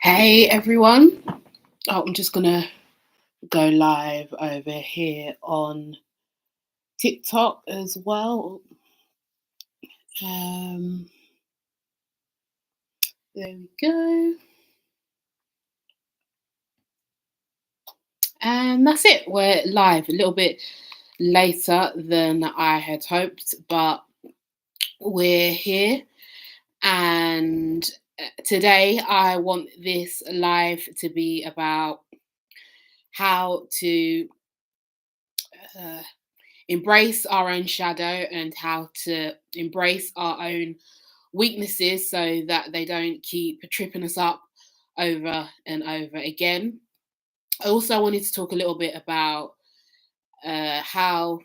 Hey everyone. I'm just gonna go live over here on TikTok as well. Um, there we go. And that's it. We're live a little bit later than I had hoped, but we're here. And today I want this live to be about how to uh, embrace our own shadow and how to embrace our own weaknesses so that they don't keep tripping us up over and over again. I also wanted to talk a little bit about how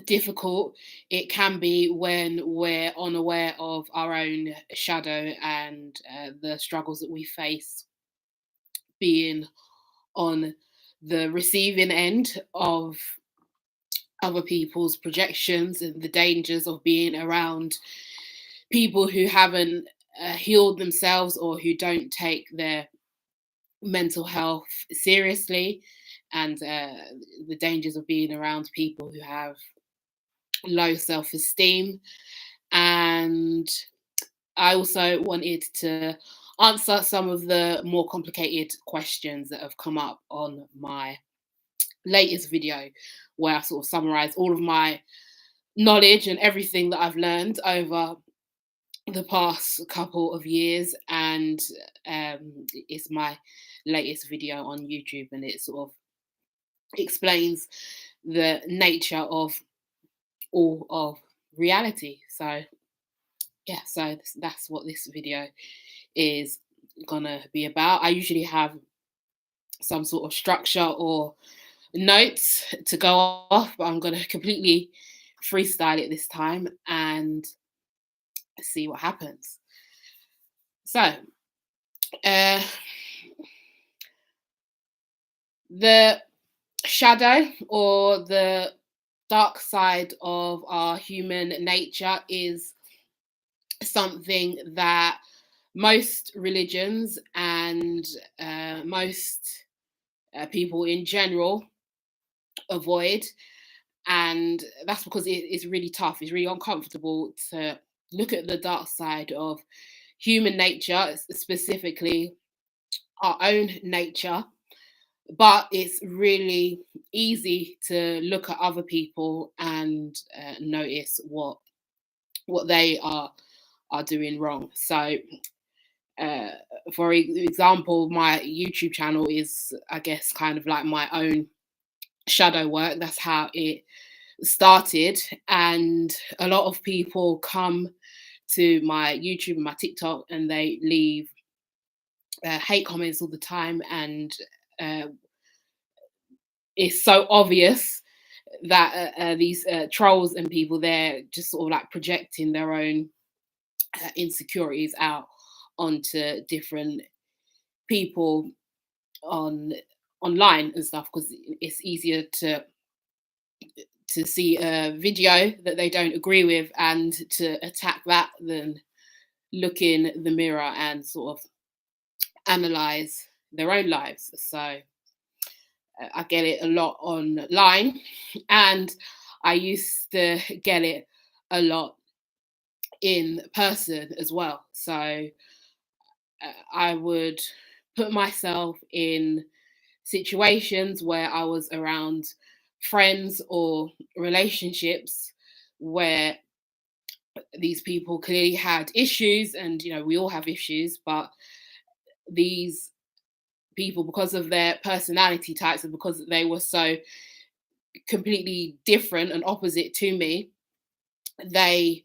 difficult it can be when we're unaware of our own shadow and the struggles that we face being on the receiving end of other people's projections and the dangers of being around people who haven't healed themselves or who don't take their mental health seriously, and the dangers of being around people who have low self-esteem. And I also wanted to answer some of the more complicated questions that have come up on my latest video, where I sort of summarize all of my knowledge and everything that I've learned over the past couple of years. And it's my latest video on YouTube, and it sort of explains the nature of all of reality. So yeah, so that's what this video is gonna be about. I usually have some sort of structure or notes to go off, but I'm gonna completely freestyle it this time and see what happens. So uh, the shadow or the dark side of our human nature is something that most religions and most people in general avoid. And that's because it's really tough, it's really uncomfortable to look at the dark side of human nature, specifically our own nature. But it's really easy to look at other people and notice what they are doing wrong. So uh, for example, my YouTube channel is, I guess, kind of like my own shadow work. That's how it started. And a lot of people come to my YouTube and my TikTok and they leave hate comments all the time. And uh, it's so obvious that these trolls and people, they're just sort of like projecting their own insecurities out onto different people on online and stuff, because it's easier to see a video that they don't agree with and to attack that than look in the mirror and sort of analyze their own lives. So I get it a lot online, and I used to get it a lot in person as well. So I would put myself in situations where I was around friends or relationships where these people clearly had issues, and we all have issues, but these people, because of their personality types and because they were so completely different and opposite to me, they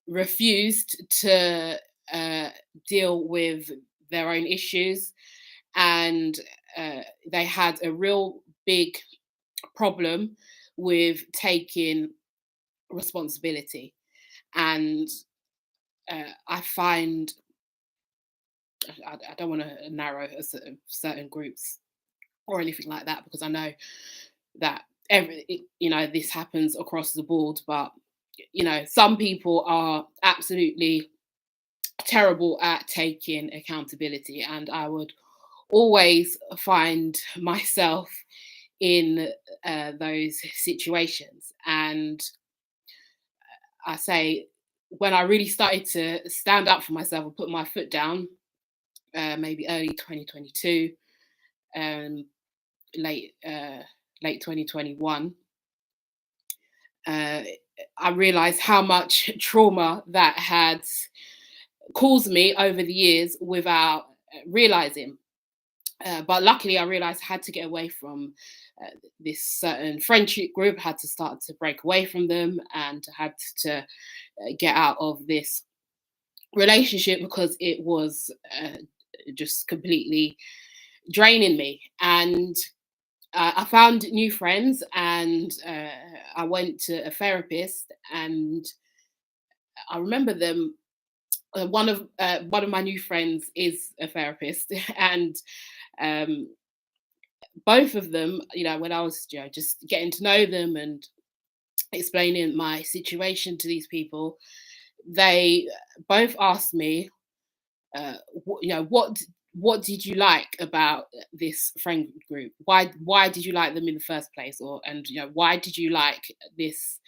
refused to deal with their own issues, and they had a real big problem with taking responsibility. And I find I don't want to narrow a certain groups or anything like that, because I know that this happens across the board. But some people are absolutely terrible at taking accountability, and I would always find myself in those situations. And I say, when I really started to stand up for myself and put my foot down, maybe early 2022, um, late late 2021, I realized how much trauma that had caused me over the years without realizing. But luckily, I realized I had to get away from this certain friendship group, had to start to break away from them, and had to get out of this relationship because it was just completely draining me. And I found new friends, and I went to a therapist, and I remember them. One of my new friends is a therapist, and um, both of them, when I was, just getting to know them and explaining my situation to these people, they both asked me, what did you like about this friend group? Why did you like them in the first place? And why did you like this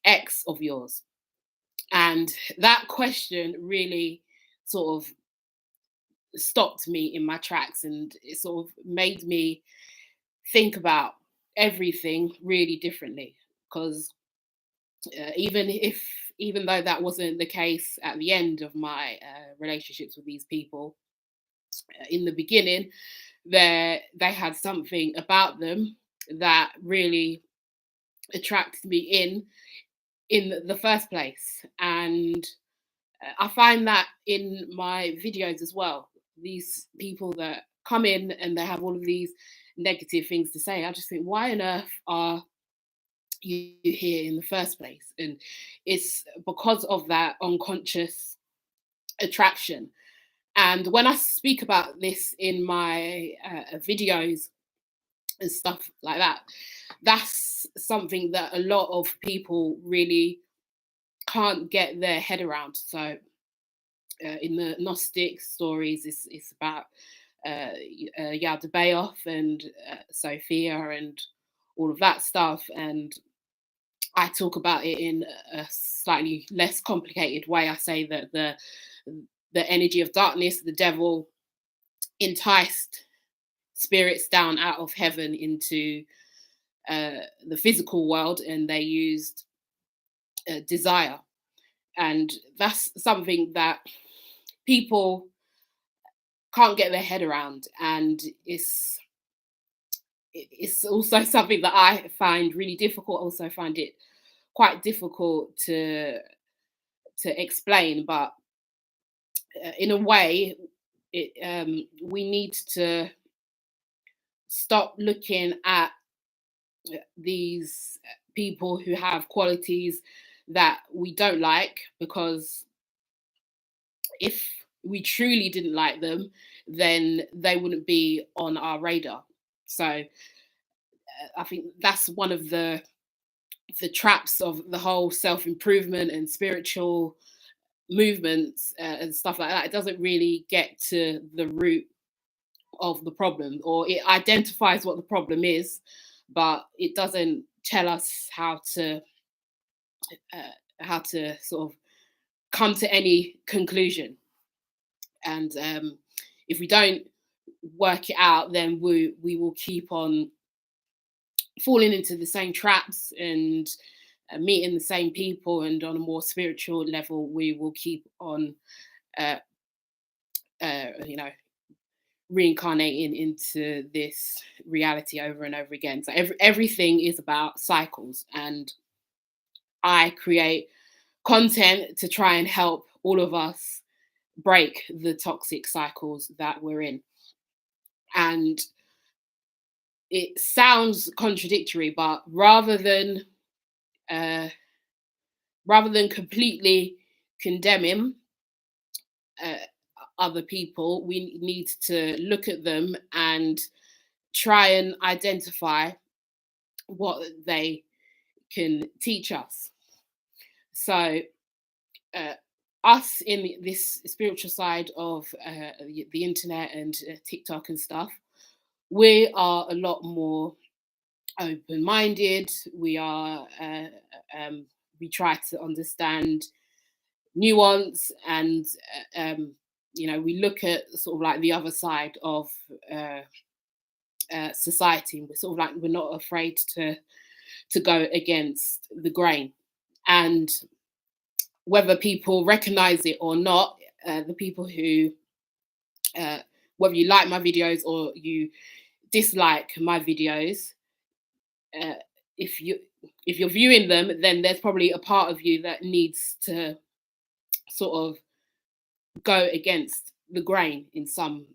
ex of yours? And that question really sort of stopped me in my tracks, and it sort of made me think about everything really differently. Because even though that wasn't the case at the end of my relationships with these people, in the beginning, they had something about them that really attracted me in the first place. And I find that in my videos as well. These people that come in and they have all of these negative things to say, I just think, why on earth are you here in the first place? And it's because of that unconscious attraction. And when I speak about this in my videos and stuff like that, that's something that a lot of people really can't get their head around. So in the Gnostic stories, it's about Yaldabaoth and Sophia and all of that stuff. And I talk about it in a slightly less complicated way. I say that the energy of darkness, the devil, enticed spirits down out of heaven into the physical world, and they used desire. And that's something that people can't get their head around, and it's also something that I find really difficult. Also find it quite difficult to explain, but in a way, we need to stop looking at these people who have qualities that we don't like, because if we truly didn't like them, then they wouldn't be on our radar. So I think that's one of the traps of the whole self-improvement and spiritual movements and stuff like that. It doesn't really get to the root of the problem, or it identifies what the problem is, but it doesn't tell us how to sort of come to any conclusion. And if we don't work it out, then we will keep on falling into the same traps and meeting the same people, and on a more spiritual level, we will keep on uh, you know reincarnating into this reality over and over again. So everything is about cycles, and I create content to try and help all of us break the toxic cycles that we're in. And it sounds contradictory, but uh, rather than completely condemning uh, other people, we need to look at them and try and identify what they can teach us. So uh, us in this spiritual side of the internet and TikTok and stuff, we are a lot more open-minded. We try to understand nuance, and we look at sort of like the other side of society. We're sort of like, we're not afraid to go against the grain, and whether people recognize it or not, the people who whether you like my videos or you dislike my videos, uh, if you if you're viewing them, then there's probably a part of you that needs to sort of go against the grain in some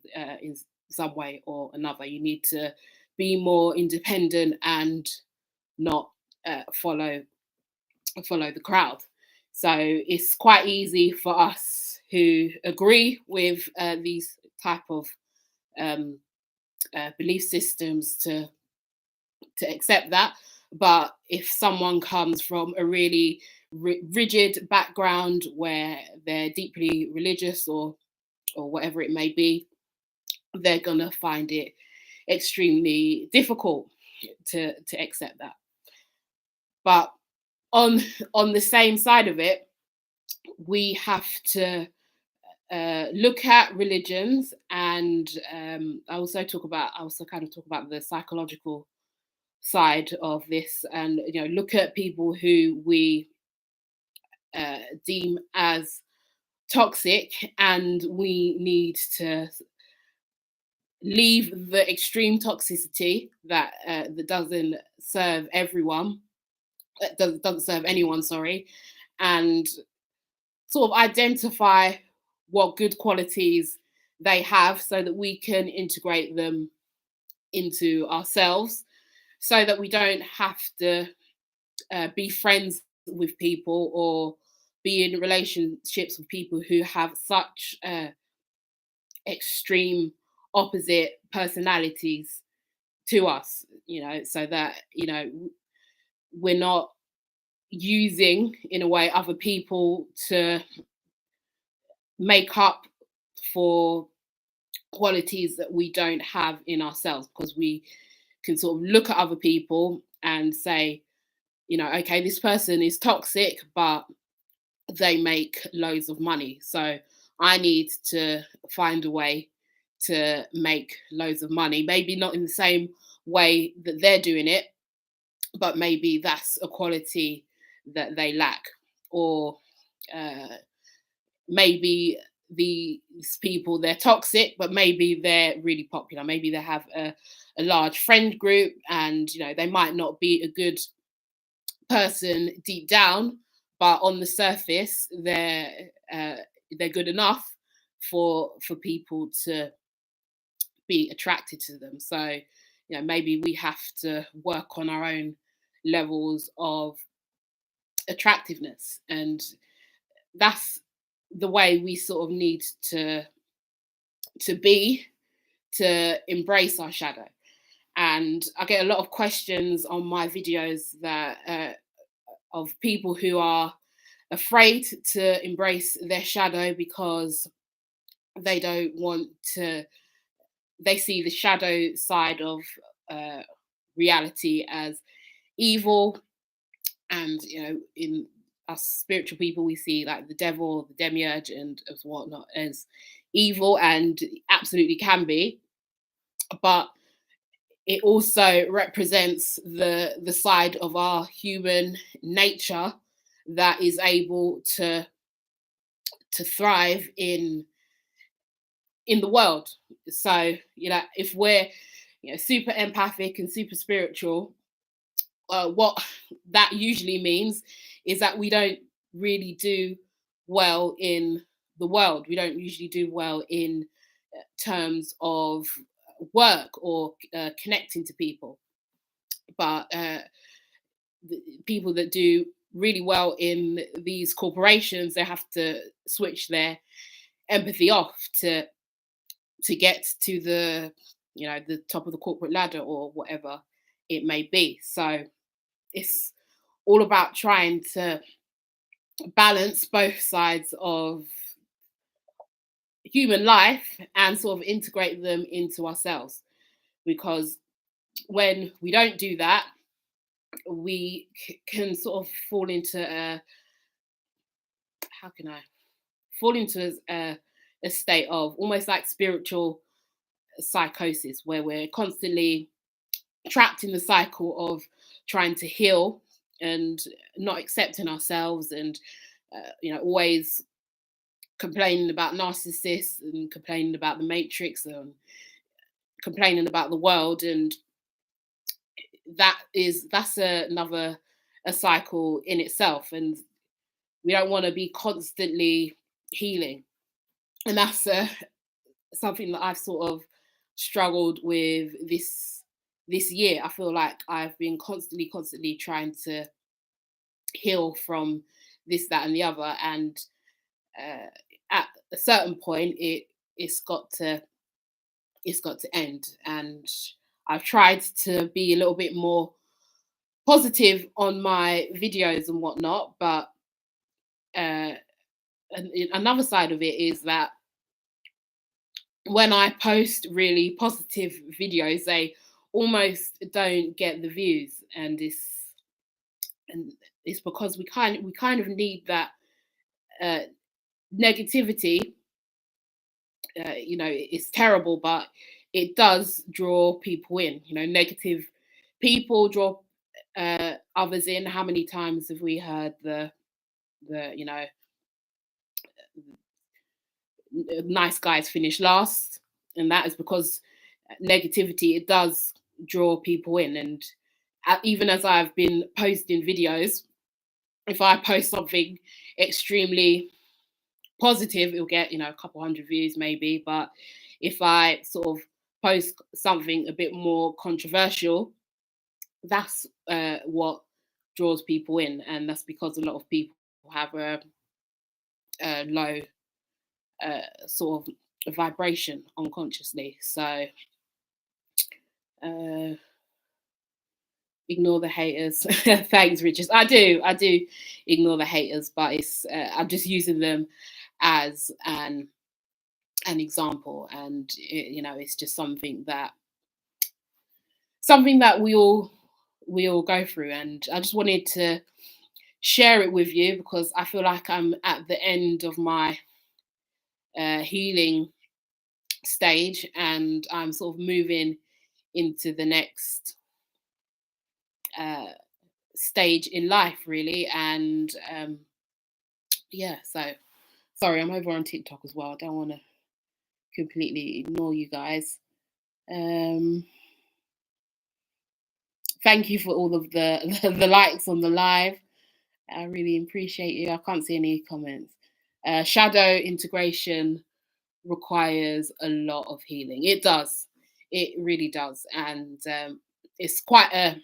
way or another. You need to be more independent and not follow the crowd. So it's quite easy for us who agree with these type of belief systems to accept that. But if someone comes from a really rigid background where they're deeply religious or whatever it may be, they're gonna find it extremely difficult to accept that. But on the same side of it, we have to look at religions, and I also kind of talk about the psychological side of this, and look at people who we deem as toxic, and we need to leave the extreme toxicity that doesn't serve everyone, doesn't serve anyone, sorry, and sort of identify what good qualities they have so that we can integrate them into ourselves, so that we don't have to be friends with people or be in relationships with people who have such extreme opposite personalities to us, so that we're not using, in a way, other people to make up for qualities that we don't have in ourselves, because we can sort of look at other people and say, okay, this person is toxic, but they make loads of money, so I need to find a way to make loads of money. Maybe not in the same way that they're doing it, but maybe that's a quality that they lack. Or maybe these people, they're toxic, but maybe they're really popular. Maybe they have a large friend group, and they might not be a good person deep down, but on the surface they're good enough for people to be attracted to them. So maybe we have to work on our own levels of attractiveness, and that's the way we sort of need to be, to embrace our shadow. And I get a lot of questions on my videos that of people who are afraid to embrace their shadow because they don't want to, they see the shadow side of reality as evil. And in us spiritual people, we see like the devil, the demiurge, and as whatnot as evil, and absolutely can be. But it also represents the side of our human nature that is able to thrive in the world. So if we're super empathic and super spiritual, what that usually means is that we don't really do well in the world. We don't usually do well in terms of work or connecting to people. But the people that do really well in these corporations, they have to switch their empathy off to get to the the top of the corporate ladder or whatever it may be. So it's all about trying to balance both sides of human life and sort of integrate them into ourselves. Because when we don't do that, we can sort of fall into a, how can I fall into a state of almost like spiritual psychosis, where we're constantly trapped in the cycle of trying to heal and not accepting ourselves, and always complaining about narcissists and complaining about the matrix and complaining about the world. And that's another a cycle in itself, and we don't want to be constantly healing. And that's something that I've sort of struggled with this year. I feel like I've been constantly trying to heal from this, that, and the other, and at a certain point, it's got to end. And I've tried to be a little bit more positive on my videos and whatnot, but uh, another side of it is that when I post really positive videos, they almost don't get the views, and it's because we kind of need that uh, negativity. It's terrible, but it does draw people in. Negative people draw others in. How many times have we heard the nice guys finish last? And that is because negativity, it does draw people in. And even as I've been posting videos, if I post something extremely positive, it'll get a couple hundred views maybe. But if I sort of post something a bit more controversial, that's what draws people in. And that's because a lot of people have a low sort of vibration unconsciously. So uh, ignore the haters. Thanks, Richard. I do ignore the haters, but I'm just using them as an example. And it's just something that we all go through. And I just wanted to share it with you because I feel like I'm at the end of my healing stage, and I'm sort of moving into the next uh, stage in life, really. And yeah, so sorry, I'm over on TikTok as well. I don't want to completely ignore you guys. Um, Thank you for all of the the likes on the live. I really appreciate you. I can't see any comments. Shadow integration requires a lot of healing. It does. It really does. And it's quite a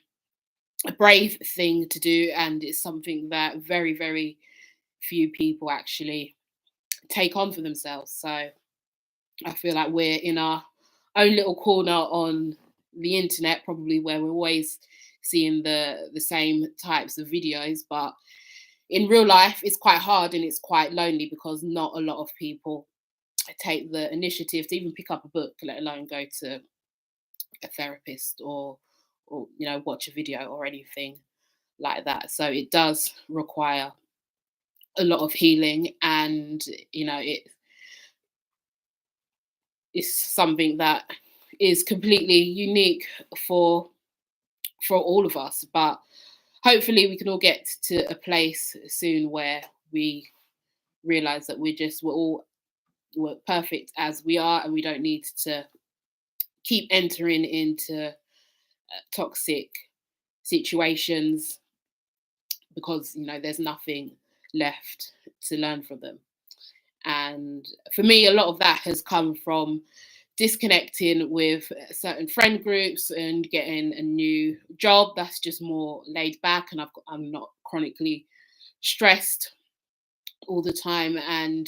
brave thing to do. And it's something that very, very few people actually take on for themselves. So I feel like we're in our own little corner on the internet, probably, where we're always seeing the same types of videos. But in real life, it's quite hard and it's quite lonely because not a lot of people take the initiative to even pick up a book, let alone go to a therapist or watch a video or anything like that. So it does require a lot of healing, and it's something that is completely unique for for all of us. But hopefully we can all get to a place soon where we realize that we're perfect as we are, and we don't need to keep entering into toxic situations because there's nothing left to learn from them. And for me, a lot of that has come from disconnecting with certain friend groups and getting a new job that's just more laid back, and I'm not chronically stressed all the time. And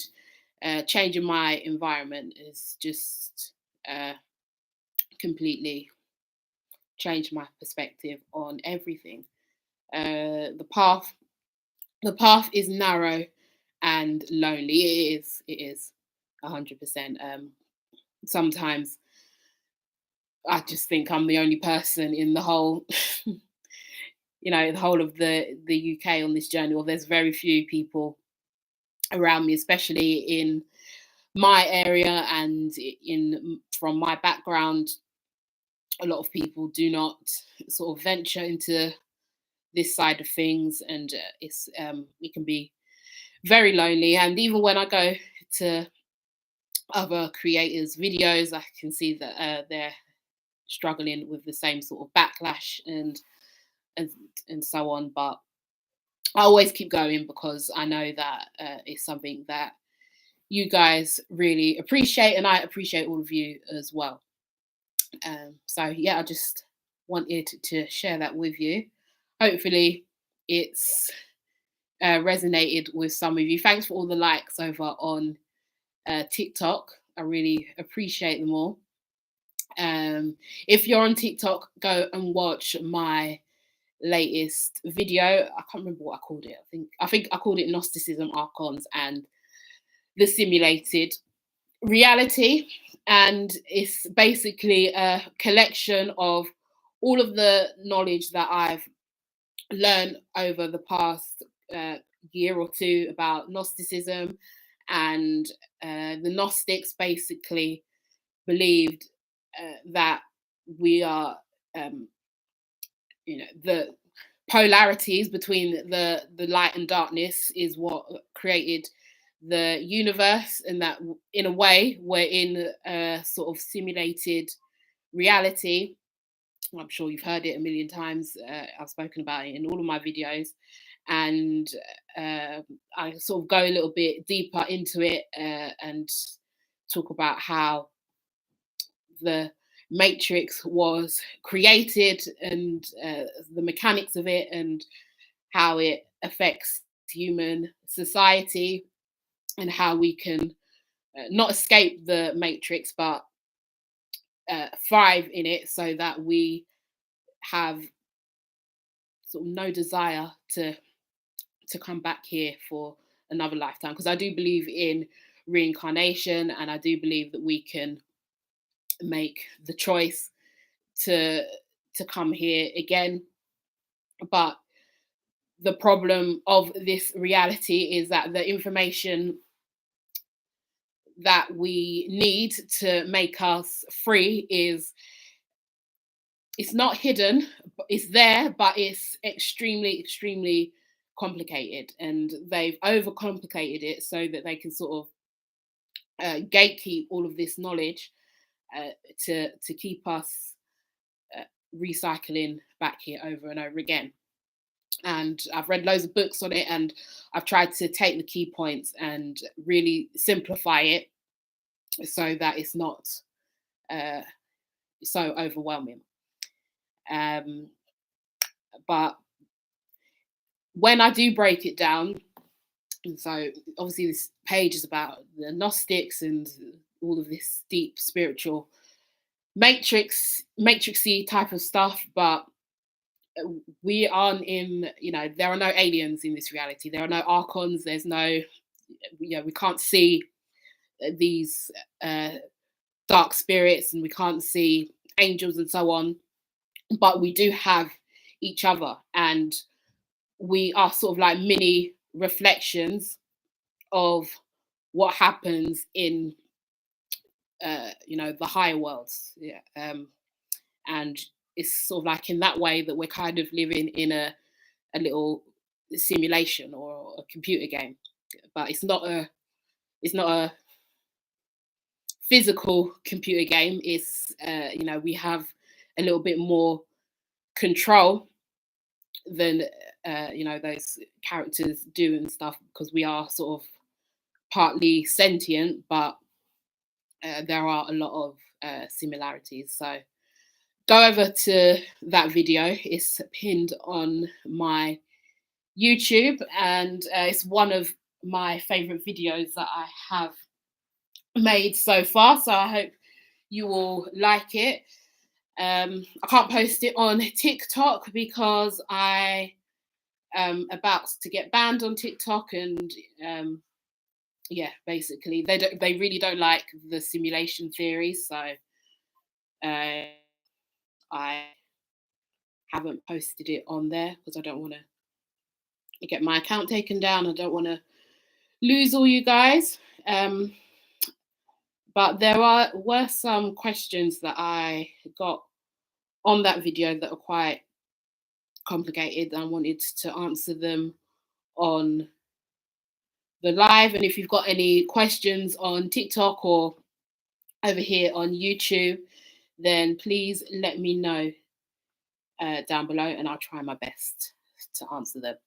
changing my environment is just completely changed my perspective on everything. The path The path is narrow and lonely. It is 100%. Sometimes I just think I'm the only person in the whole, the whole of the UK on this journey. Or there's very few people around me, especially in my area and in from my background. A lot of people do not sort of venture into this side of things, and it can be very lonely. And even when I go to other creators' videos, I can see that they're struggling with the same sort of backlash and and so on. But I always keep going because I know that it's something that you guys really appreciate, and I appreciate all of you as well. So yeah, I just wanted to share that with you. Hopefully, it's resonated with some of you. Thanks for all the likes over on TikTok. I really appreciate them all. If you're on TikTok, go and watch my latest video. I can't remember what I called it. I think I called it Gnosticism, Archons, and the Simulated Reality. And it's basically a collection of all of the knowledge that I've learned over the past year or two about Gnosticism. And the Gnostics basically believed that we are, the polarities between the light and darkness is what created the universe, and that in a way we're in a sort of simulated reality. I'm sure you've heard it a million times. I've spoken about it in all of my videos, and I sort of go a little bit deeper into it and talk about how the Matrix was created, and the mechanics of it, and how it affects human society, and how we can not escape the Matrix, but thrive in it, so that we have sort of no desire to come back here for another lifetime. Because I do believe in reincarnation, and I do believe that we can make the choice to come here again. But the problem of this reality is that the information that we need to make us free it's not hidden, it's there, but it's extremely complicated, and they've overcomplicated it so that they can sort of gatekeep all of this knowledge to keep us recycling back here over and over again. And I've read loads of books on it, and I've tried to take the key points and really simplify it so that it's not so overwhelming. But when I do break it down, and so obviously this page is about the Gnostics and all of this deep spiritual matrixy type of stuff, but we aren't in, there are no aliens in this reality. There are no archons. There's no, we can't see these dark spirits, and we can't see angels and so on, but we do have each other, and we are sort of like mini reflections of what happens in the higher worlds. And it's sort of like in that way that we're kind of living in a little simulation or a computer game, but it's not a physical computer game. It's we have a little bit more control than those characters do and stuff, because we are sort of partly sentient, but there are a lot of similarities. So go over to that video. It's pinned on my YouTube, and it's one of my favorite videos that I have made so far. So I hope you all like it. I can't post it on TikTok because I about to get banned on TikTok, and yeah, basically they really don't like the simulation theory, so I haven't posted it on there because I don't want to get my account taken down. I don't want to lose all you guys. But there were some questions that I got on that video that are quite complicated, and I wanted to answer them on the live. And if you've got any questions on TikTok or over here on YouTube, then please let me know down below, and I'll try my best to answer them.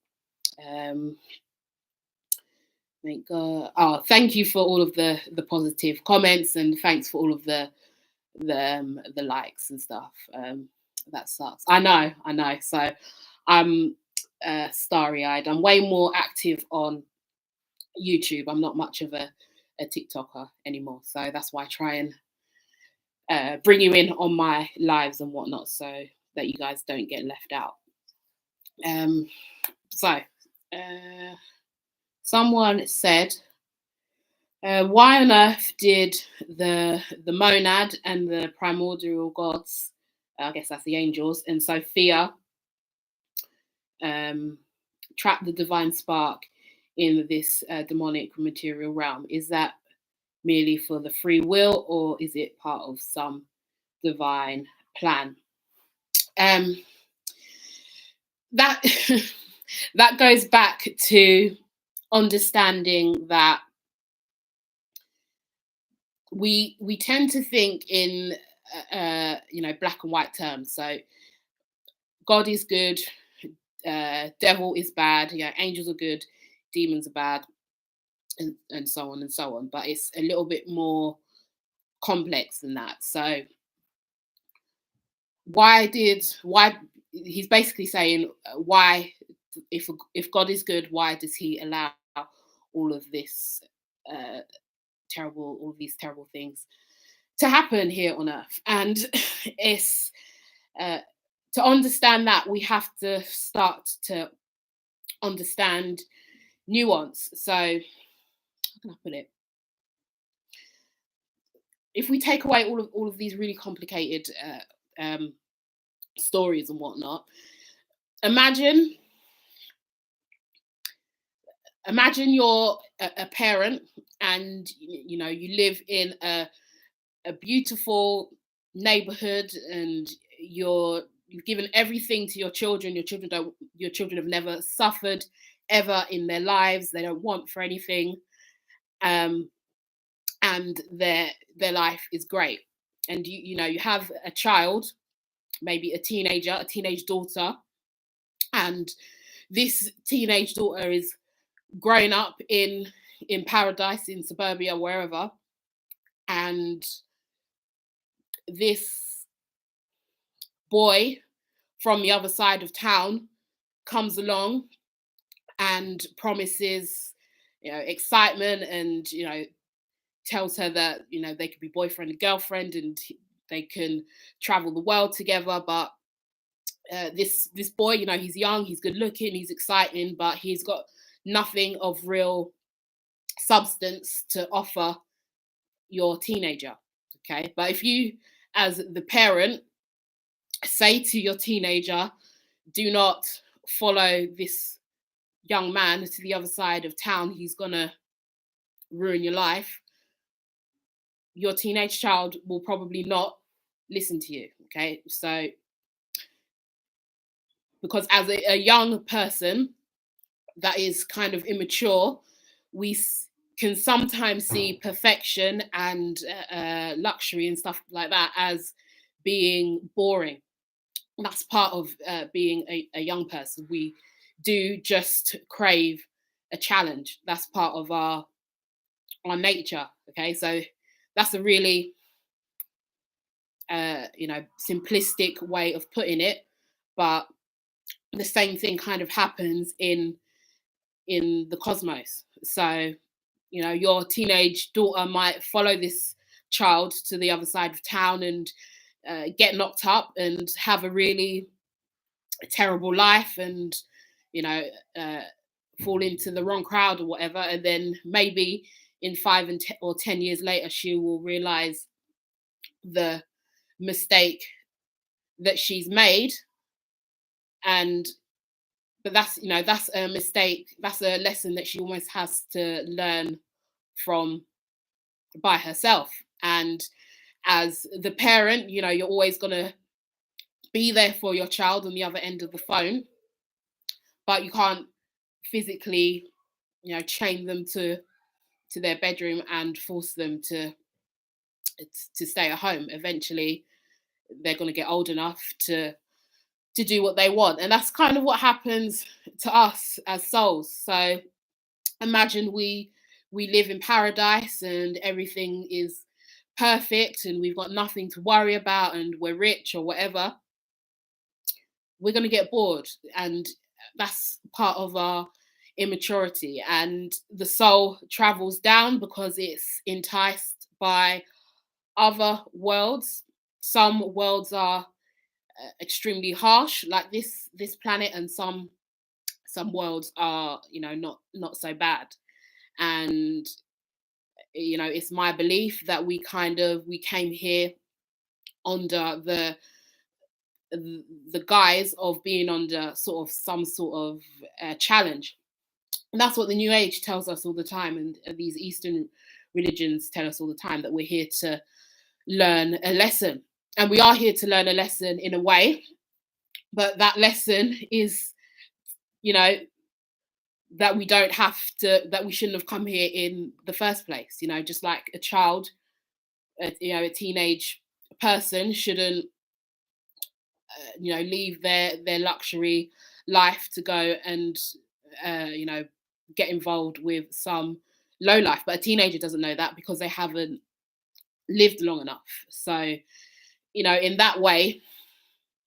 Thank God. Oh, thank you for all of the positive comments, and thanks for all of the likes and stuff. That sucks. I know. So I'm starry-eyed. I'm way more active on YouTube. I'm not much of a TikToker anymore. So that's why I try and bring you in on my lives and whatnot, so that you guys don't get left out. Someone said, why on earth did the monad and the primordial gods, I guess that's the angels, and Sophia trap the divine spark in this demonic material realm? Is that merely for the free will, or is it part of some divine plan? That that goes back to understanding that we tend to think in black and white terms. So God is good, devil is bad, angels are good, demons are bad, and so on and so on. But it's a little bit more complex than that. So why he's basically saying, why, if God is good, why does he allow all of this all of these terrible things to happen here on earth? And it's to understand that, we have to start to understand nuance. So how can I put it? If we take away all of these really complicated stories and whatnot, imagine you're a parent, and you live in a beautiful neighborhood, and you've given everything to your children. Your children have never suffered ever in their lives. They don't want for anything, and their life is great. And you have a child, maybe a teenage daughter, and this teenage daughter is growing up in paradise, in suburbia, wherever, and this boy from the other side of town comes along and promises excitement, and tells her that they could be boyfriend and girlfriend, and they can travel the world together. But this boy, he's young, he's good looking, he's exciting, but he's got nothing of real substance to offer your teenager. Okay, but if you, as the parent, say to your teenager, do not follow this young man to the other side of town, he's gonna ruin your life, your teenage child will probably not listen to you. Okay, so because as a young person that is kind of immature, we can sometimes see perfection and luxury and stuff like that as being boring. That's part of being a young person. We do just crave a challenge. That's part of our nature. Okay, so that's a really simplistic way of putting it, but the same thing kind of happens in the cosmos. So your teenage daughter might follow this child to the other side of town and get knocked up and have a really terrible life, and you know, fall into the wrong crowd or whatever, and then maybe in 5 or 10 years later she will realize the mistake that she's made. And but that's, that's a mistake, that's a lesson that she almost has to learn from by herself. And as the parent, you're always going to be there for your child on the other end of the phone, but you can't physically, chain them to their bedroom and force them to stay at home. Eventually they're going to get old enough to do what they want, and that's kind of what happens to us as souls. So imagine we live in paradise and everything is perfect and we've got nothing to worry about and we're rich or whatever. We're going to get bored, and that's part of our immaturity. And the soul travels down because it's enticed by other worlds. Some worlds are extremely harsh, like this planet, and some worlds are, not so bad. And it's my belief that we came here under the guise of being under sort of some sort of challenge. And that's what the New Age tells us all the time, and these Eastern religions tell us all the time, that we're here to learn a lesson. And we are here to learn a lesson in a way, but that lesson is, that we don't have to, that we shouldn't have come here in the first place. Just like a child, a teenage person shouldn't, leave their luxury life to go and, get involved with some low life. But a teenager doesn't know that because they haven't lived long enough. So, in that way,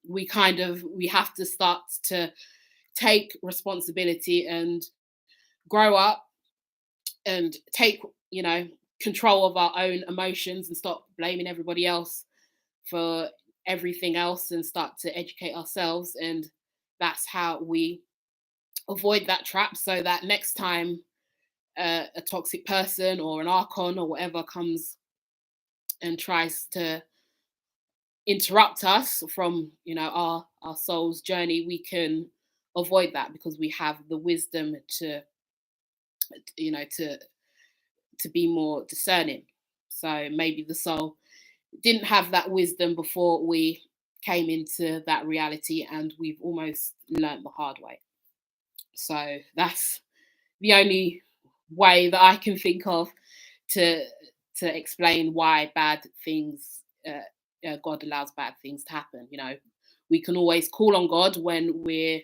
we have to start to take responsibility and grow up and take, control of our own emotions and stop blaming everybody else for everything else and start to educate ourselves. And that's how we avoid that trap, so that next time a toxic person or an archon or whatever comes and tries to interrupt us from, our soul's journey, we can avoid that because we have the wisdom to, to be more discerning. So maybe the soul didn't have that wisdom before we came into that reality, and we've almost learnt the hard way. So that's the only way that I can think of to explain why bad things, God allows bad things to happen. We can always call on God when we're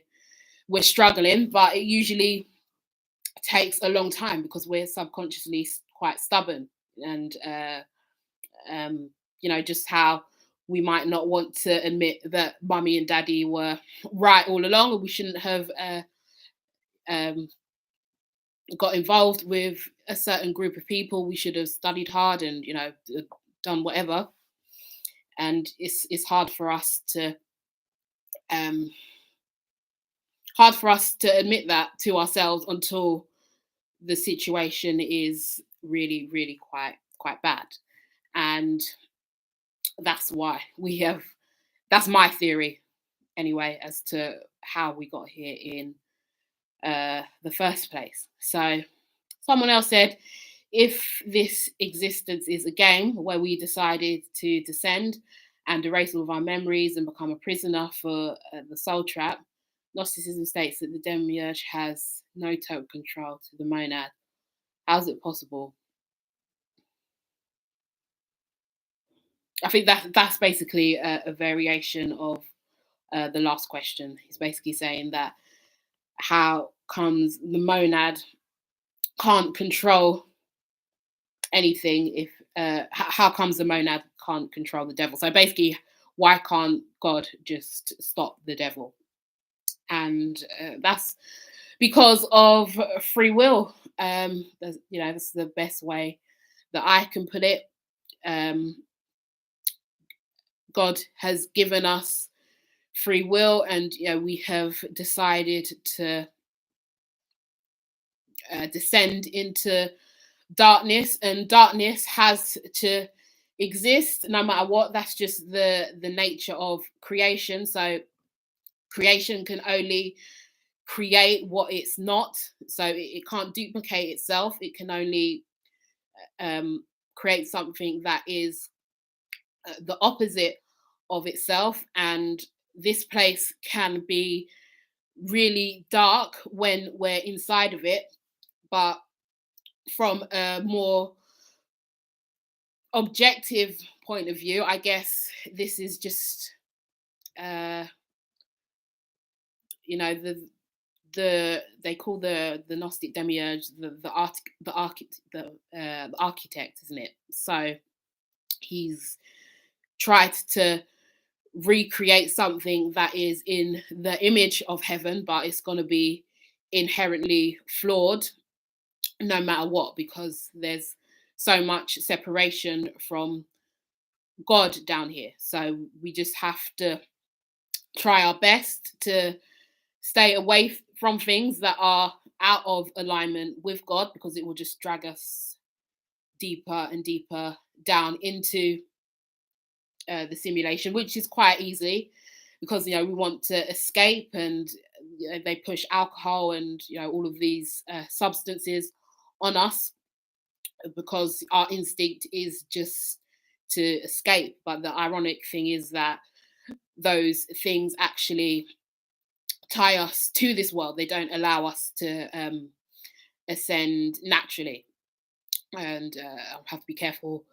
struggling, but it usually takes a long time because we're subconsciously quite stubborn. And just how we might not want to admit that mummy and daddy were right all along, and we shouldn't have got involved with a certain group of people. We should have studied hard and, done whatever. And it's hard for us to admit that to ourselves until the situation is really, really quite bad. And that's why that's my theory anyway, as to how we got here in the first place. So someone else said, if this existence is a game where we decided to descend and erase all of our memories and become a prisoner for the soul trap, Gnosticism states that the demiurge has no total control to the monad. How's it possible? I think that's basically a variation of the last question. He's basically saying that how comes the monad can't control anything if how comes the monad can't control the devil? So basically, why can't God just stop the devil? And that's because of free will. That's the best way that I can put it. God has given us free will, and we have decided to descend into darkness, and darkness has to exist no matter what. That's just the nature of creation. So creation can only create what it's not, so it can't duplicate itself. It can only create something that is the opposite of itself. And this place can be really dark when we're inside of it, but from a more objective point of view, I guess this is just the they call the Gnostic demiurge the architect, isn't it? So he's tried to recreate something that is in the image of heaven, but it's going to be inherently flawed no matter what, because there's so much separation from God down here. So we just have to try our best to stay away from things that are out of alignment with God, because it will just drag us deeper and deeper down into the simulation, which is quite easy because we want to escape, and they push alcohol and all of these substances on us because our instinct is just to escape. But the ironic thing is that those things actually tie us to this world. They don't allow us to ascend naturally. And I'll have to be careful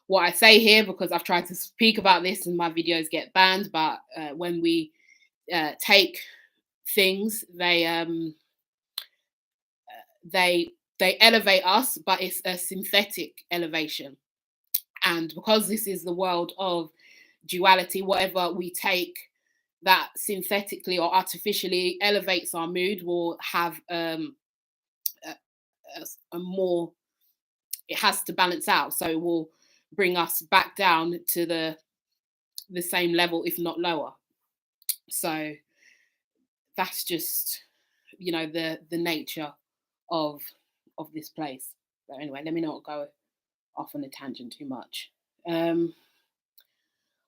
what I say here, because I've tried to speak about this and my videos get banned. But when we take things, they elevate us, but it's a synthetic elevation. And because this is the world of duality, whatever we take that synthetically or artificially elevates our mood will have a more, it has to balance out, so it will bring us back down to the same level, if not lower. So that's just the nature of this place. But anyway, let me not go off on a tangent too much.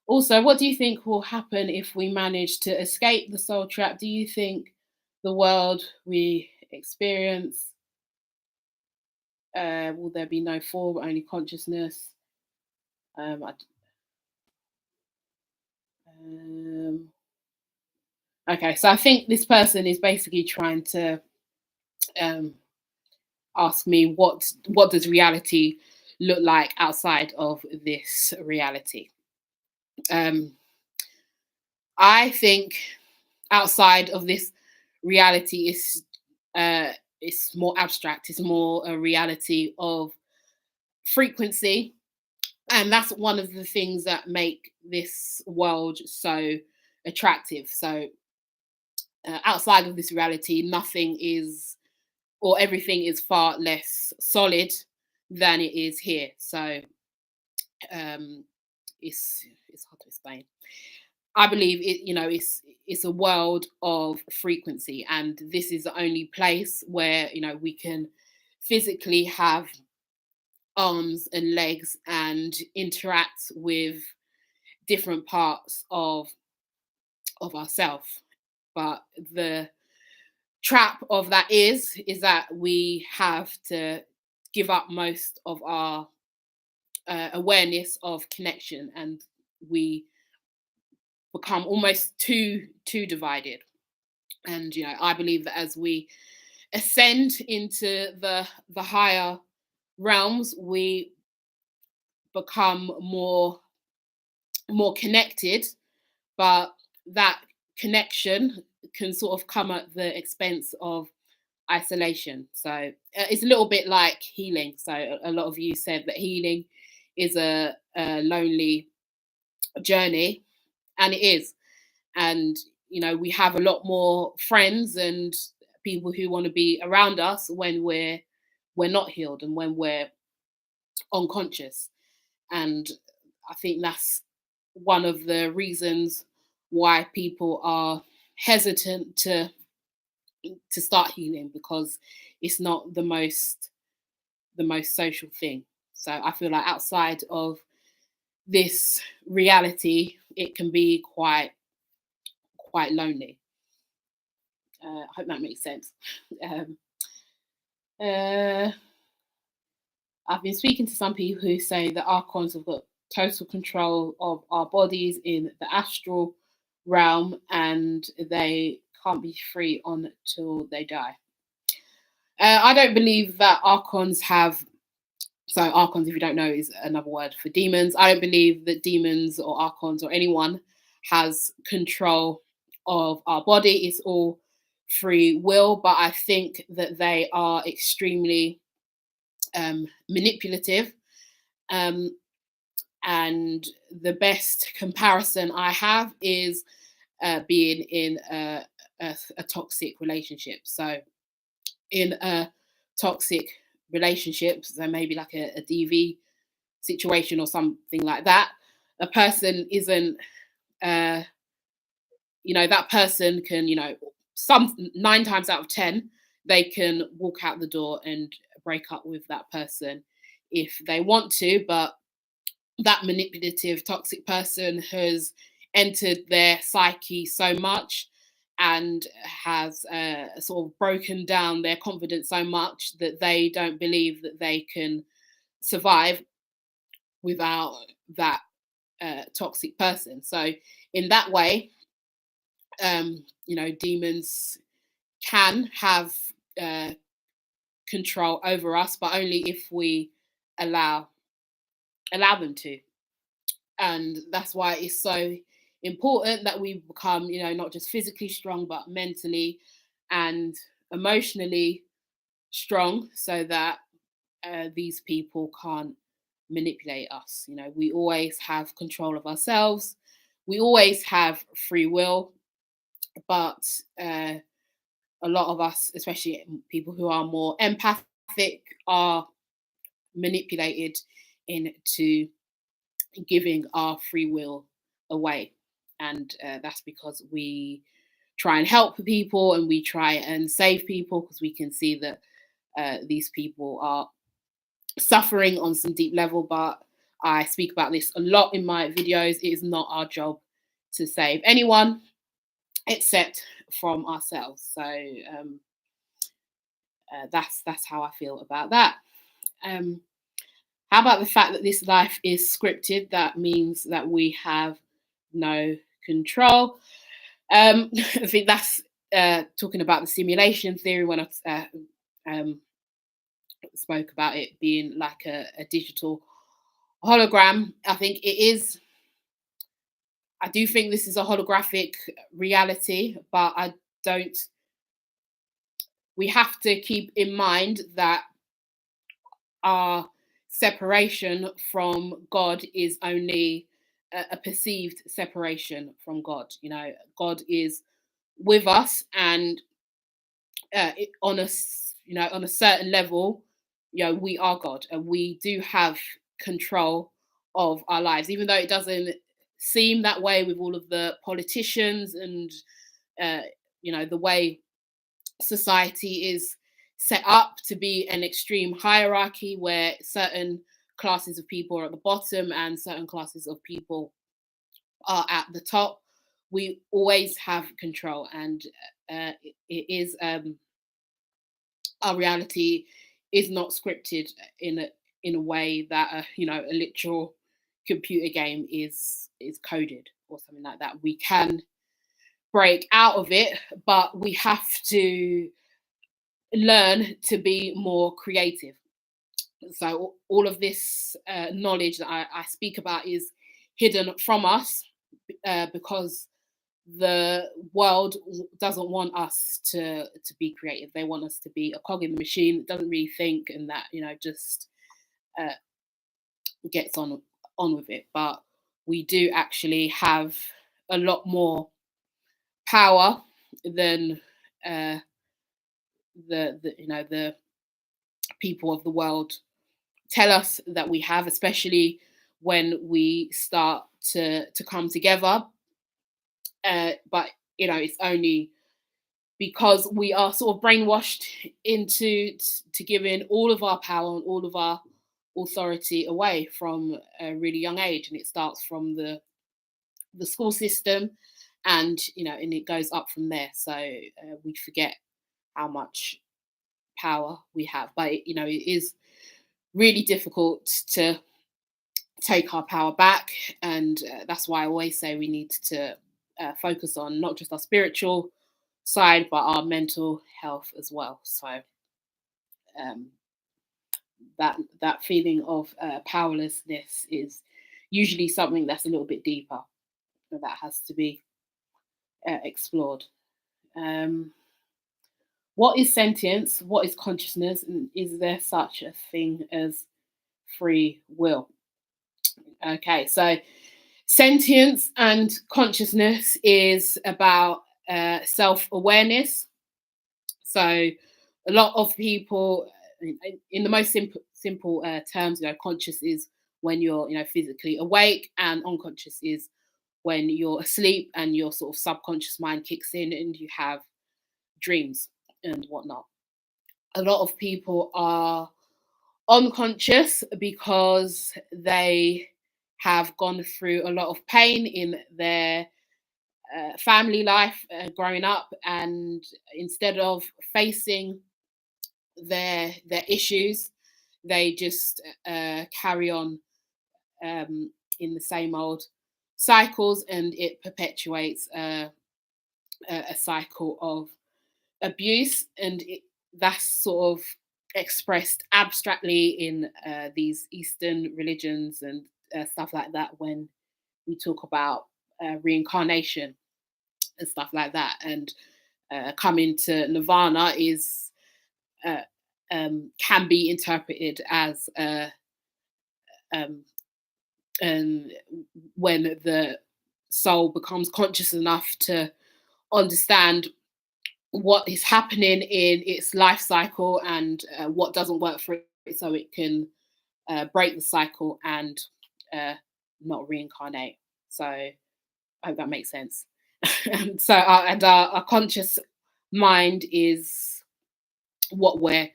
Also, what do you think will happen if we manage to escape the soul trap? Do you think the world we experience, will there be no form, only consciousness? Okay, so I think this person is basically trying to ask me what does reality look like outside of this reality. I think outside of this reality is it's more abstract. It's more a reality of frequency, and that's one of the things that make this world so attractive. So outside of this reality, nothing is, or everything is far less solid than it is here. So it's hard to explain. I believe it's a world of frequency, and this is the only place where we can physically have arms and legs and interact with different parts of ourselves. But the trap of that is that we have to give up most of our awareness of connection, and we become almost too divided. And I believe that as we ascend into the higher realms, we become more connected, but that connection can sort of come at the expense of isolation. So it's a little bit like healing. So a lot of you said that healing is a lonely journey, and it is. And we have a lot more friends and people who want to be around us when we're not healed and when we're unconscious. And I think that's one of the reasons why people are hesitant to start healing, because it's not the most social thing. So I feel like outside of this reality, it can be quite lonely. I hope that makes sense. Um, uh, I've been speaking to some people who say that archons have got total control of our bodies in the astral realm, and they can't be free until they die. I don't believe that archons have. So archons, if you don't know, is another word for demons. I don't believe that demons or archons or anyone has control of our body. It's all free will, but I think that they are extremely manipulative. Um, and the best comparison I have is being in a toxic relationship. So in a toxic relationship, so maybe like a DV situation or something like that, a person isn't, that person can, some 9 times out of 10, they can walk out the door and break up with that person if they want to, but that manipulative, toxic person has entered their psyche so much and has sort of broken down their confidence so much that they don't believe that they can survive without that toxic person. So, in that way, demons can have control over us, but only if we allow them to. And that's why it's so important that we become, not just physically strong, but mentally and emotionally strong, so that these people can't manipulate us. We always have control of ourselves. We always have free will, but a lot of us, especially people who are more empathic, are manipulated into giving our free will away. And that's because we try and help people and we try and save people, because we can see that these people are suffering on some deep level. But I speak about this a lot in my videos. It is not our job to save anyone except from ourselves. So that's how I feel about that. How about the fact that this life is scripted? That means that we have no control. I think that's talking about the simulation theory when I spoke about it being like a digital hologram. I think it is. I do think this is a holographic reality, but I don't. We have to keep in mind that our separation from God is only a perceived separation from God. God is with us, and on a certain level, we are God, and we do have control of our lives, even though it doesn't seem that way with all of the politicians and the way society is set up to be an extreme hierarchy where certain classes of people are at the bottom and certain classes of people are at the top. We always have control, and it is our reality is not scripted in a way that a literal computer game is coded or something like that. We can break out of it, but we have to learn to be more creative. So all of this knowledge that I speak about is hidden from us because the world doesn't want us to be creative. They want us to be a cog in the machine that doesn't really think, and that just gets on with it. But we do actually have a lot more power than the people of the world tell us that we have, especially when we start to come together But it's only because we are sort of brainwashed into to giving all of our power and all of our authority away from a really young age, and it starts from the school system, and and it goes up from there. So we forget how much power we have, but it is really difficult to take our power back, and that's why I always say we need to focus on not just our spiritual side but our mental health as well. So um, that feeling of powerlessness is usually something that's a little bit deeper, and that has to be explored. Um, what is sentience? What is consciousness? And is there such a thing as free will? Okay, so sentience and consciousness is about self awareness. So a lot of people, in the most simple terms, conscious is when you're physically awake, and unconscious is when you're asleep and your sort of subconscious mind kicks in and you have dreams and whatnot. A lot of people are unconscious because they have gone through a lot of pain in their family life growing up, and instead of facing their issues, they just carry on in the same old cycles, and it perpetuates a cycle of abuse, and that's sort of expressed abstractly in these Eastern religions and stuff like that, when we talk about reincarnation and stuff like that. And coming to nirvana is uh, can be interpreted as um, when the soul becomes conscious enough to understand what is happening in its life cycle, and what doesn't work for it, so it can break the cycle and not reincarnate. So I hope that makes sense. So our conscious mind is what we're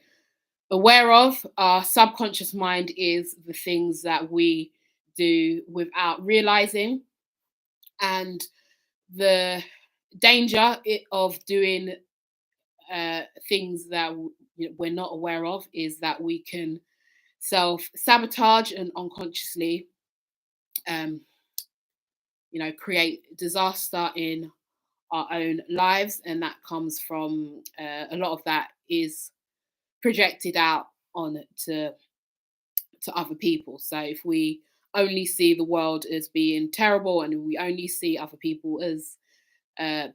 aware of. Our subconscious mind is the things that we do without realizing, and the danger of doing things that we're not aware of is that we can self sabotage and unconsciously um, create disaster in our own lives, and that comes from a lot of that is projected out on to other people. So if we only see the world as being terrible, and we only see other people as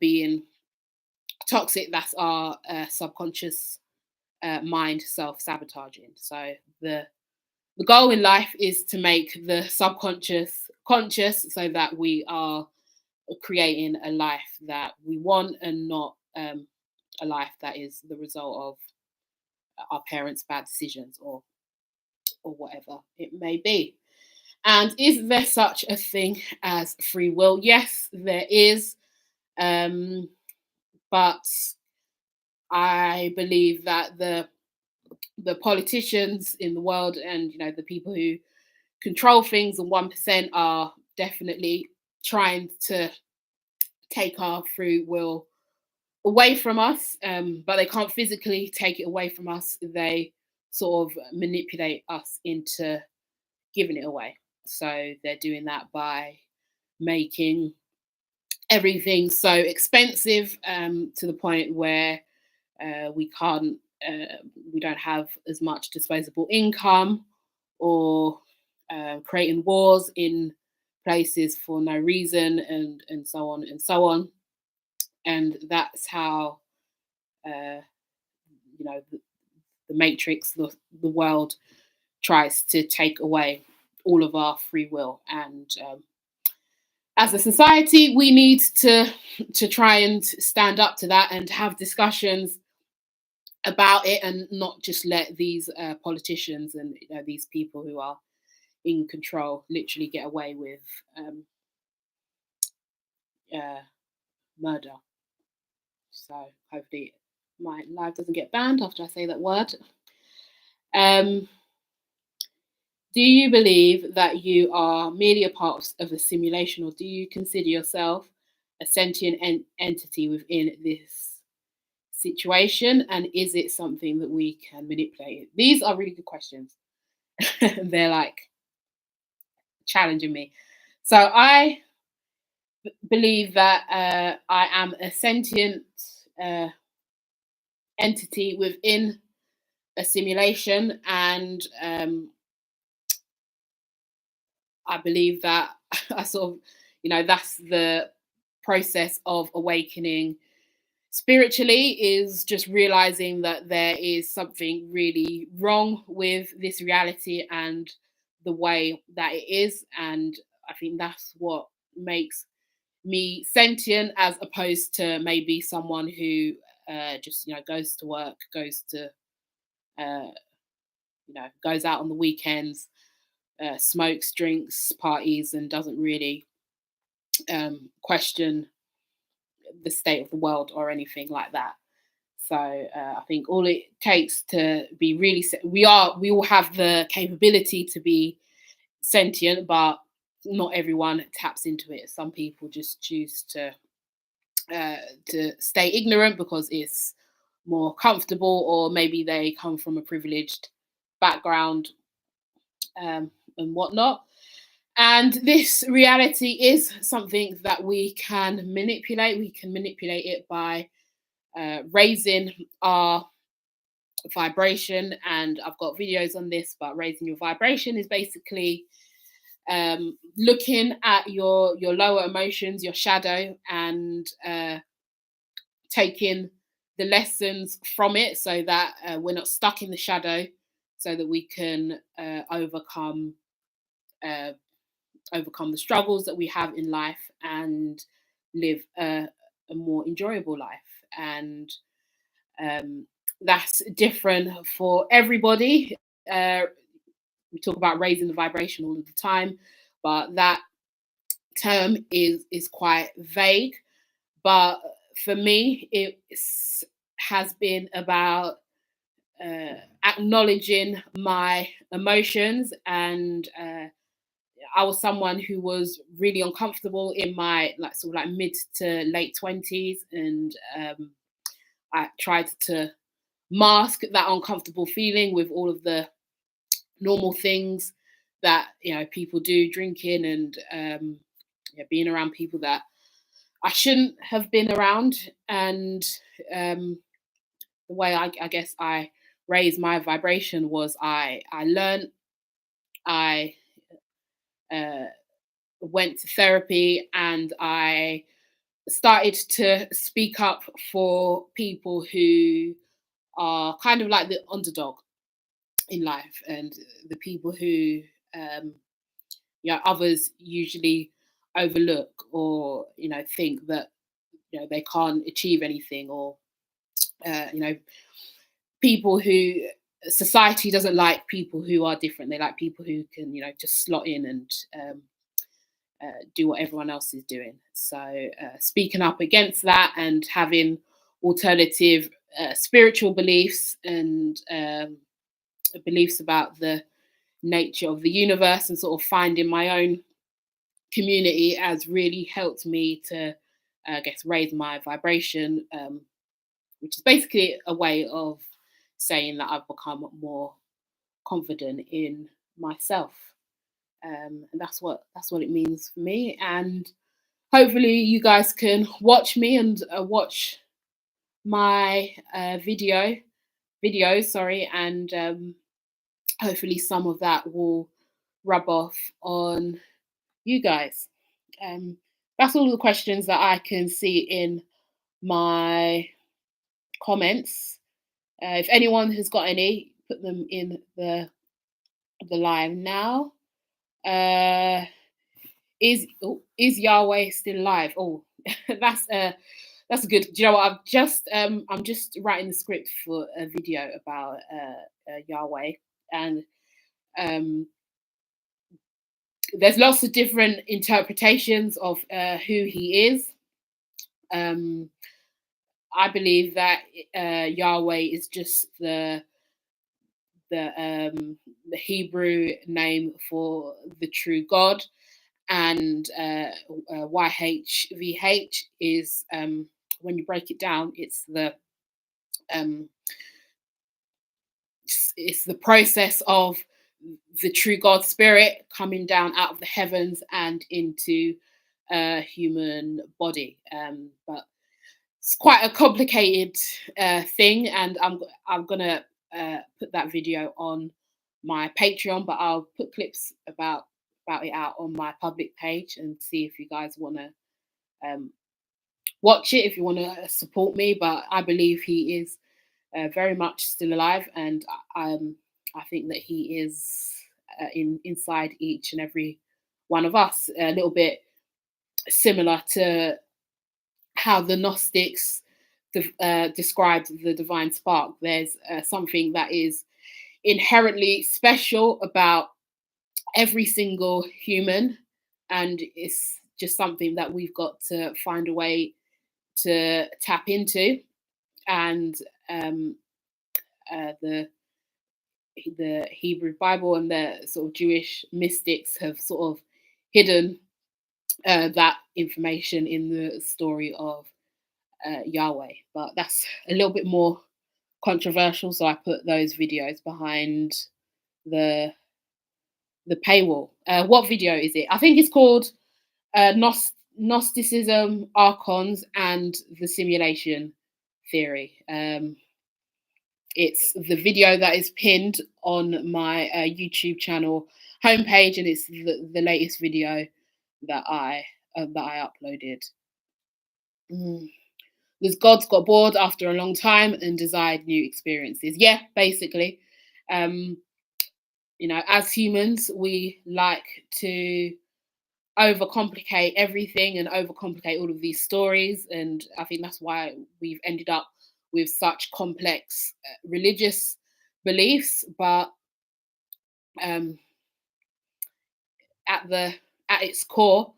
being toxic, that's our subconscious mind self-sabotaging. So the goal in life is to make the subconscious conscious, so that we are creating a life that we want, and not a life that is the result of our parents' bad decisions, or whatever it may be. And is there such a thing as free will? Yes, there is. But I believe that the politicians in the world, and the people who control things, and 1% are definitely trying to take our free will away from us, but they can't physically take it away from us. They sort of manipulate us into giving it away. So they're doing that by making everything so expensive, to the point where we can't, we don't have as much disposable income, or creating wars in places for no reason, and so on and so on. And that's how the matrix, the world, tries to take away all of our free will. And as a society, we need to try and stand up to that, and have discussions about it, and not just let these politicians and these people who are in control literally get away with uh, murder. So hopefully my live doesn't get banned after I say that word. Um, do you believe that you are merely a part of a simulation, or do you consider yourself a sentient entity within this situation? And is it something that we can manipulate? These are really good questions. They're like challenging me. So I believe that I am a sentient uh, entity within a simulation, and I believe that I sort of, that's the process of awakening spiritually, is just realizing that there is something really wrong with this reality and the way that it is. And I think that's what makes me sentient, as opposed to maybe someone who just goes to work, goes to uh, goes out on the weekends, smokes, drinks, parties, and doesn't really question the state of the world or anything like that. So I think all it takes to be really, we all have the capability to be sentient, but not everyone taps into it. Some people just choose to stay ignorant because it's more comfortable, or maybe they come from a privileged background, and whatnot. And this reality is something that we can manipulate. We can manipulate it by raising our vibration. And I've got videos on this, but raising your vibration is basically looking at your lower emotions, your shadow, and taking the lessons from it, so that we're not stuck in the shadow, so that we can uh, overcome the struggles that we have in life and live a more enjoyable life. And um, that's different for everybody. We talk about raising the vibration all of the time, but that term is quite vague. But for me, it has been about acknowledging my emotions. And I was someone who was really uncomfortable in my sort of mid to late 20s, and I tried to mask that uncomfortable feeling with all of the normal things that people do, drinking and being around people that I shouldn't have been around. And the way I guess I raised my vibration was I learned, I uh, went to therapy, and I started to speak up for people who are kind of like the underdog in life, and the people who others usually overlook, or think that they can't achieve anything, or people who society doesn't like, people who are different. They like people who can just slot in and do what everyone else is doing. So speaking up against that, and having alternative spiritual beliefs, and beliefs about the nature of the universe, and sort of finding my own community, has really helped me to I guess raise my vibration, which is basically a way of saying that I've become more confident in myself. And that's what it means for me. And hopefully you guys can watch me and watch my videos, sorry, and hopefully some of that will rub off on you guys. That's all the questions that I can see in my comments. If anyone has got any, put them in the live now. Is Yahweh still alive? Oh, that's good. Do you know what? I'm just writing the script for a video about Yahweh, and um, there's lots of different interpretations of who he is. I believe that Yahweh is just the Hebrew name for the true God, and YHVH is, when you break it down, um, it's the process of the true God spirit coming down out of the heavens and into a human body. But it's quite a complicated thing, and I'm gonna put that video on my Patreon, but I'll put clips about it out on my public page and see if you guys want to watch it, if you want to support me. But I believe he is very much still alive, and I think that he is inside each and every one of us, a little bit similar to how the Gnostics described the divine spark. There's something that is inherently special about every single human, and it's just something that we've got to find a way to tap into. And the Hebrew Bible and the sort of Jewish mystics have sort of hidden that information in the story of Yahweh. But that's a little bit more controversial, so I put those videos behind the paywall. What video is it? I think it's called Gnosticism, Archons, and the Simulation Theory. It's the video that is pinned on my YouTube channel homepage, and it's the latest video that I uploaded. Because God's got bored after a long time and desired new experiences. Yeah, basically. As humans, we like to overcomplicate everything and overcomplicate all of these stories, and I think that's why we've ended up with such complex religious beliefs. But at its core,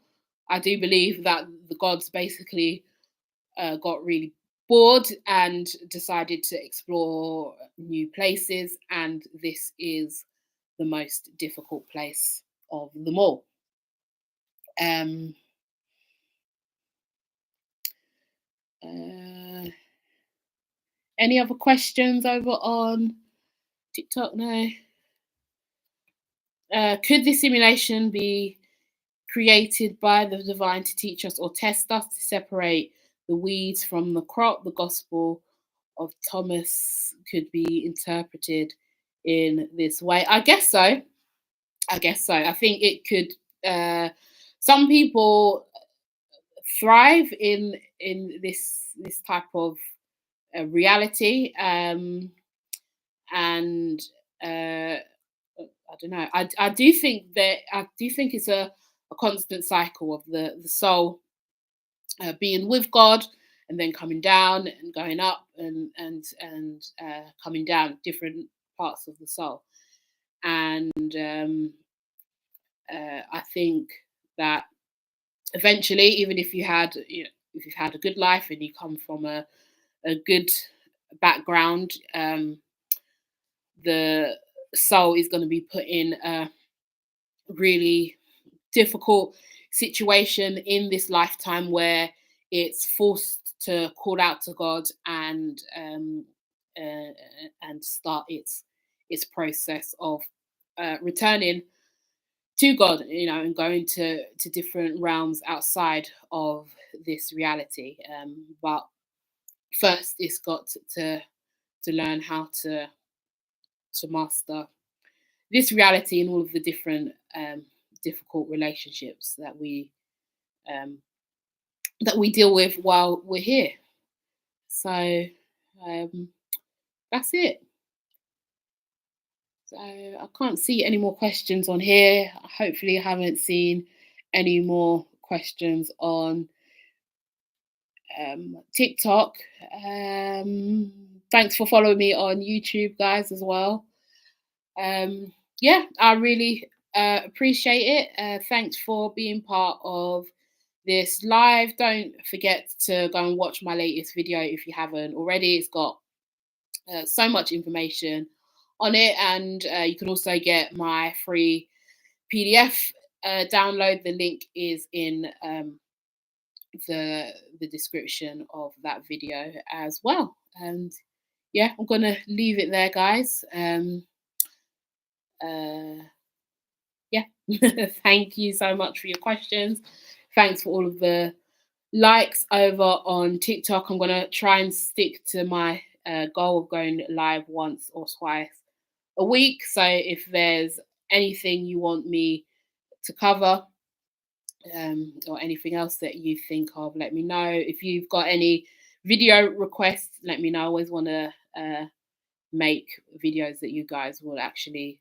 I do believe that the gods basically got really bored and decided to explore new places, and this is the most difficult place of them all. Any other questions over on TikTok? No. Could this simulation be created by the divine to teach us or test us, to separate the weeds from the crop? The Gospel of Thomas could be interpreted in this way. I guess so. I think it could. Some people thrive in this type of reality, and I don't know. I do think it's a constant cycle of the soul being with God and then coming down and going up and coming down, different parts of the soul. And I think that eventually, even if you've had a good life and you come from a good background, the soul is going to be put in a really difficult situation in this lifetime where it's forced to call out to God and start its process of returning to God, and going to different realms outside of this reality. But first, it's got to learn how to master this reality and all of the different difficult relationships that we deal with while we're here. So that's it. So I can't see any more questions on here. Hopefully I haven't seen any more questions on TikTok. Thanks for following me on YouTube, guys, as well. Yeah, I really appreciate it. Thanks for being part of this live. Don't forget to go and watch my latest video if you haven't already. It's got so much information on it, and you can also get my free PDF download. The link is in the description of that video as well. And yeah, I'm gonna leave it there, guys. Yeah, thank you so much for your questions. Thanks for all of the likes over on TikTok. I'm gonna try and stick to my goal of going live once or twice a week. So if there's anything you want me to cover, or anything else that you think of, let me know. If you've got any video requests, let me know. I always want to make videos that you guys will actually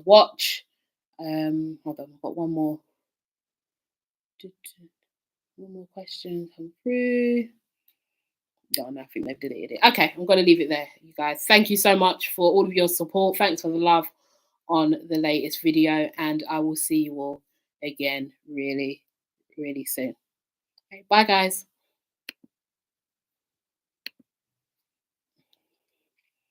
watch. Hold on, I've got one more question come through. No, I think they've deleted it. Okay, I'm going to leave it there, you guys. Thank you so much for all of your support. Thanks for the love on the latest video, and I will see you all again really, really soon. Okay, bye, guys.